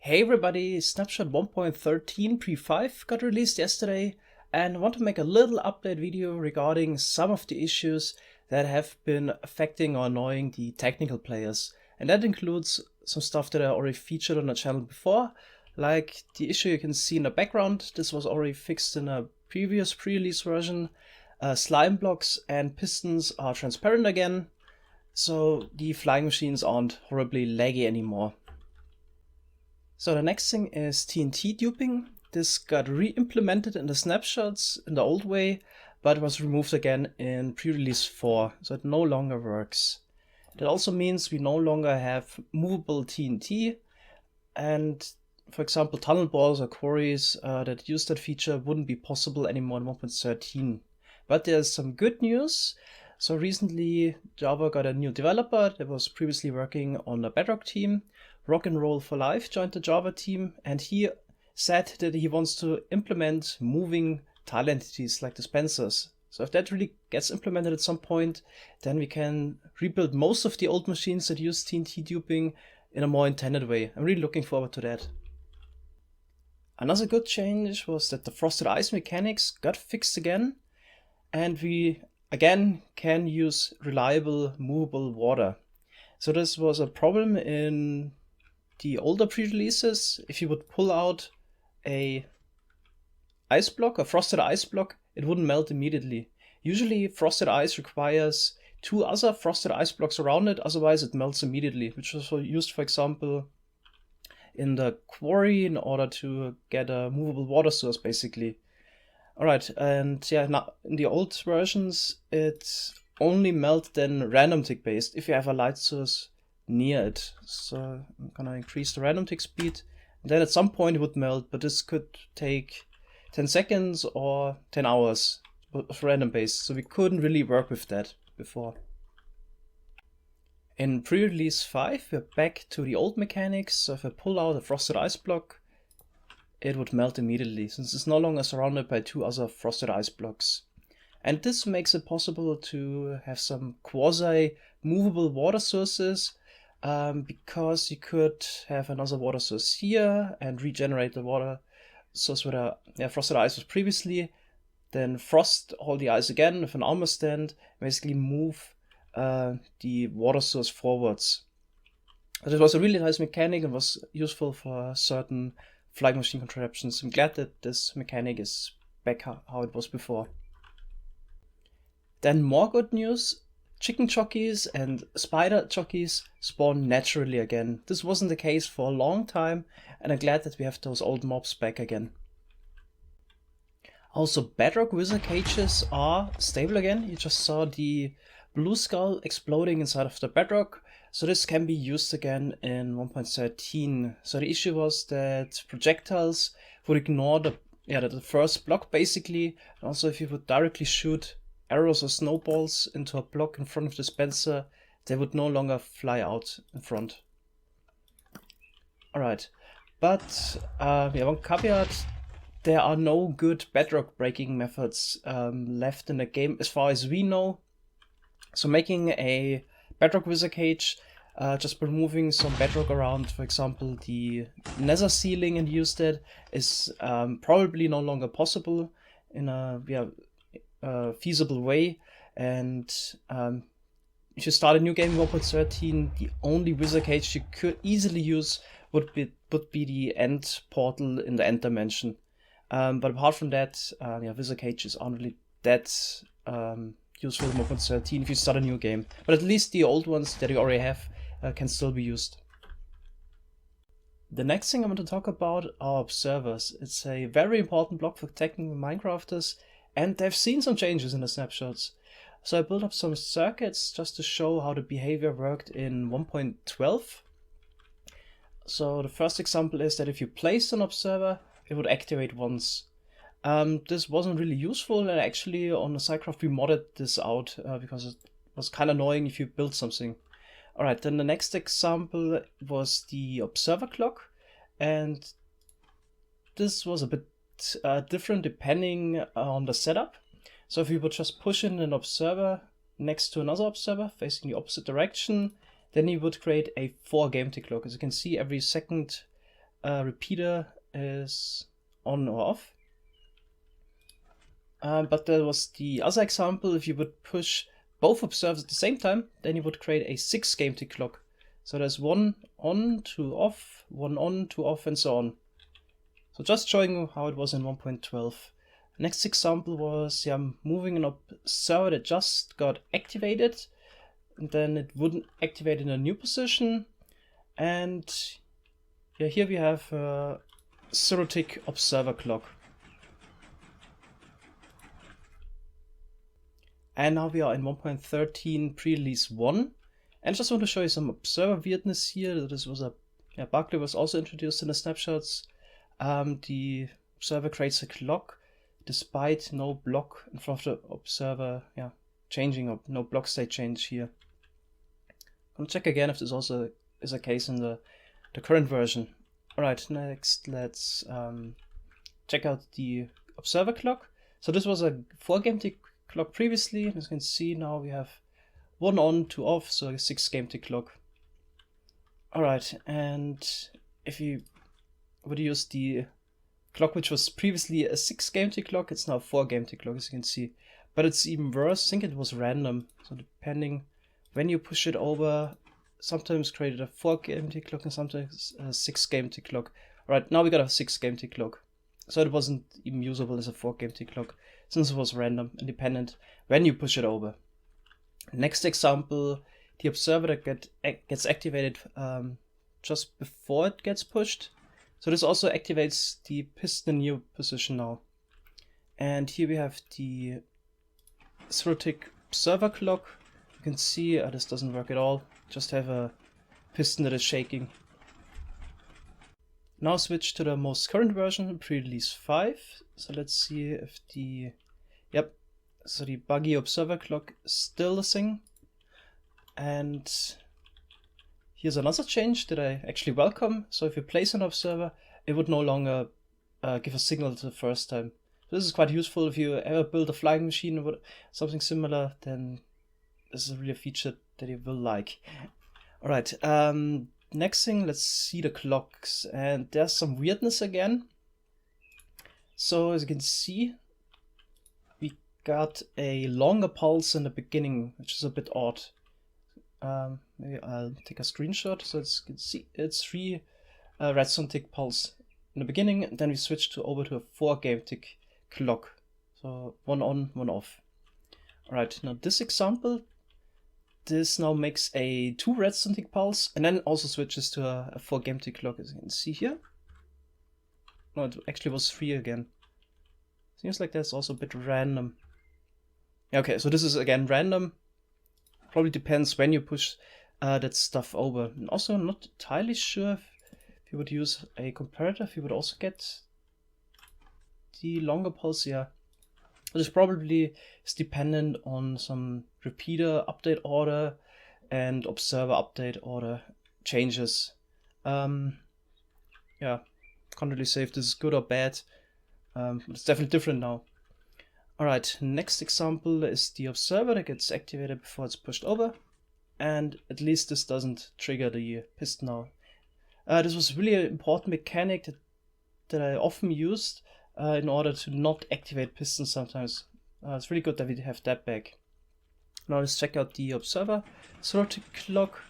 Hey everybody, Snapshot 1.13 Pre5 got released yesterday, and I want to make a little update video regarding some of the issues that have been affecting or annoying the technical players. And that includes some stuff that I already featured on the channel before, like the issue you can see in the background. This was already fixed in a previous pre-release version. Slime blocks and pistons are transparent again, so the flying machines aren't horribly laggy anymore. So the next thing is TNT duping. This got re-implemented in the snapshots in the old way, but was removed again in pre-release 4, so it no longer works. That also means we no longer have movable TNT, and for example tunnel bores or quarries that use that feature wouldn't be possible anymore in 1.13. But there's some good news. So recently Java got a new developer that was previously working on the Bedrock team. Rock and Roll for Life joined the Java team, and he said that he wants to implement moving tile entities like dispensers. So if that really gets implemented at some point, then we can rebuild most of the old machines that use TNT duping in a more intended way. I'm really looking forward to that. Another good change was that the frosted ice mechanics got fixed again, and we again can use reliable movable water. So this was a problem in the older pre-releases. If you would pull out a ice block, a frosted ice block, it wouldn't melt immediately. Usually frosted ice requires two other frosted ice blocks around it, otherwise it melts immediately, which was used, for example, in the quarry in order to get a movable water source, basically. Alright, and yeah, now in the old versions it only melts then random tick based if you have a light source near it. So I'm gonna increase the random tick speed, and then at some point it would melt, but this could take 10 seconds or 10 hours of random based, so we couldn't really work with that before. In pre-release 5 we're back to the old mechanics, so if I pull out a frosted ice block, it would melt immediately, since it's no longer surrounded by two other frosted ice blocks. And this makes it possible to have some quasi-movable water sources, because you could have another water source here and regenerate the water source where the frosted ice was previously, then frost all the ice again with an armor stand, basically move the water source forwards. But it was a really nice mechanic and was useful for certain flying machine contraptions. I'm glad that this mechanic is back how it was before. Then more good news. Chicken jockeys and spider jockeys spawn naturally again. This wasn't the case for a long time, and I'm glad that we have those old mobs back again. Also, Bedrock wizard cages are stable again. You just saw the blue skull exploding inside of the Bedrock, so this can be used again in 1.13. So the issue was that projectiles would ignore the first block basically, and also if you would directly shoot arrows or snowballs into a block in front of the dispenser, they would no longer fly out in front. Alright, but one caveat: there are no good bedrock breaking methods left in the game as far as we know. So making a bedrock wizard cage just by removing some bedrock around, for example the nether ceiling, and use that is probably no longer possible in a feasible way. And if you start a new game in 1.13, the only wizard cage you could easily use would be the end portal in the end dimension. But apart from that, wizard cages aren't really that useful in 1.13 if you start a new game. But at least the old ones that you already have can still be used. The next thing I want to talk about are observers. It's a very important block for technical Minecrafters, and they've seen some changes in the snapshots. So I built up some circuits just to show how the behavior worked in 1.12. So the first example is that if you place an observer, it would activate once. This wasn't really useful, and actually on the Scicraft we modded this out because it was kind of annoying if you build something. Alright, then the next example was the observer clock, and this was a bit different depending on the setup. So if you would just push in an observer next to another observer facing the opposite direction, then you would create a 4 game tick clock. As you can see, every second repeater is on or off. But there was the other example. If you would push both observers at the same time, then you would create a 6 game tick clock. So there's 1 on, 2 off, 1 on, 2 off, and so on. So just showing you how it was in 1.12. Next example was moving an observer that just got activated, and then it wouldn't activate in a new position. And here we have a 0 tick observer clock. And now we are in 1.13 pre-release 1. And I just want to show you some observer weirdness here. This was a bug that was also introduced in the snapshots. The observer creates a clock despite no block in front of the observer changing, or no block state change here. I'm gonna check again if this also is a case in the current version. Alright, next let's check out the observer clock. So this was a 4 game tick clock previously, and as you can see now we have 1 on, 2 off, so a 6 game tick clock. Alright, and if you would use the clock which was previously a 6 game tick clock, it's now a 4 game tick clock, as you can see. But it's even worse. I think it was random, so depending when you push it over, sometimes created a 4 game tick clock and sometimes a 6 game tick clock. Alright, now we got a 6 game tick clock, so it wasn't even usable as a 4 game tick clock, since it was random, independent when you push it over. Next example, the observer that gets activated just before it gets pushed. So this also activates the piston in new position now. And here we have the 0 tick observer clock. You can see this doesn't work at all. Just have a piston that is shaking. Now switch to the most current version, pre-release 5. So let's see if the so the buggy observer clock is still the thing. And here's another change that I actually welcome. So if you place an observer, it would no longer give a signal the first time. So this is quite useful if you ever build a flying machine or something similar, then this is really a feature that you will like. Alright, next thing, let's see the clocks. And there's some weirdness again. So as you can see, we got a longer pulse in the beginning, which is a bit odd. Maybe I'll take a screenshot so you can see it's 3 redstone tick pulse in the beginning, and then we switch over to a 4 game tick clock. So 1 on, 1 off. Alright, now this example, this now makes a 2 redstone tick pulse and then also switches to a 4 game tick clock, as you can see here. No, it actually was 3 again. Seems like that's also a bit random. Okay, so this is again random. Probably depends when you push that stuff over. And also I'm not entirely sure if you would use a comparator, if you would also get the longer pulse. Yeah, this probably is dependent on some repeater update order and observer update order changes. Yeah, can't really say if this is good or bad. It's definitely different now. Alright, next example is the observer that gets activated before it's pushed over, and at least this doesn't trigger the piston now. This was really an important mechanic that I often used in order to not activate pistons sometimes. It's really good that we have that back. Now let's check out the observer 0 tick clock,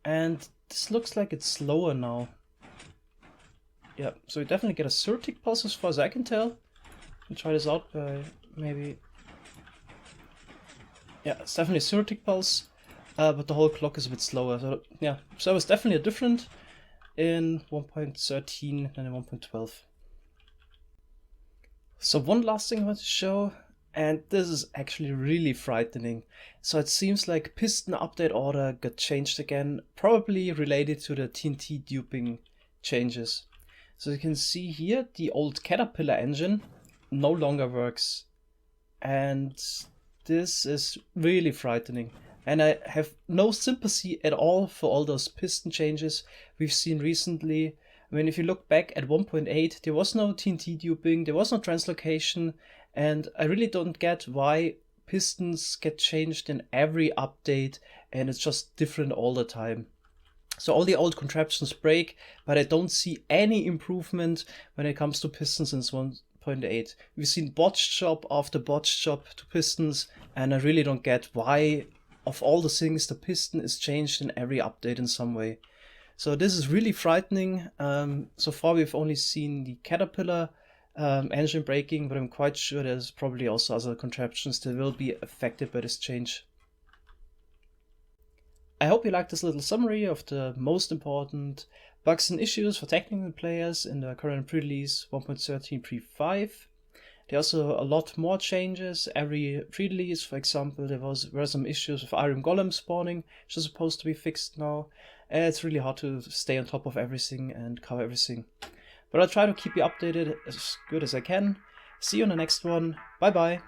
and this looks like it's slower now. Yeah, so we definitely get a 0 tick pulse as far as I can tell. Try this out by maybe. Yeah, it's definitely 0 tick pulse, but the whole clock is a bit slower. So yeah, so it's definitely different in 1.13 than in 1.12. So one last thing I want to show, and this is actually really frightening. So it seems like piston update order got changed again, probably related to the TNT duping changes. So you can see here the old Caterpillar engine no longer works, and this is really frightening, and I have no sympathy at all for all those piston changes we've seen recently. I mean, if you look back at 1.8, there was no TNT duping, there was no translocation, and I really don't get why pistons get changed in every update and it's just different all the time. So all the old contraptions break, but I don't see any improvement when it comes to pistons since 1.8. We've seen botched job after botched job to pistons, and I really don't get why, of all the things, the piston is changed in every update in some way. So this is really frightening. So far we've only seen the Caterpillar engine braking, but I'm quite sure there's probably also other contraptions that will be affected by this change. I hope you liked this little summary of the most important bugs and issues for technical players in the current pre-release 1.13 Pre5. There are also a lot more changes. Every pre-release, for example, there were some issues with Iron Golem spawning, which is supposed to be fixed now. It's really hard to stay on top of everything and cover everything. But I'll try to keep you updated as good as I can. See you in the next one. Bye bye.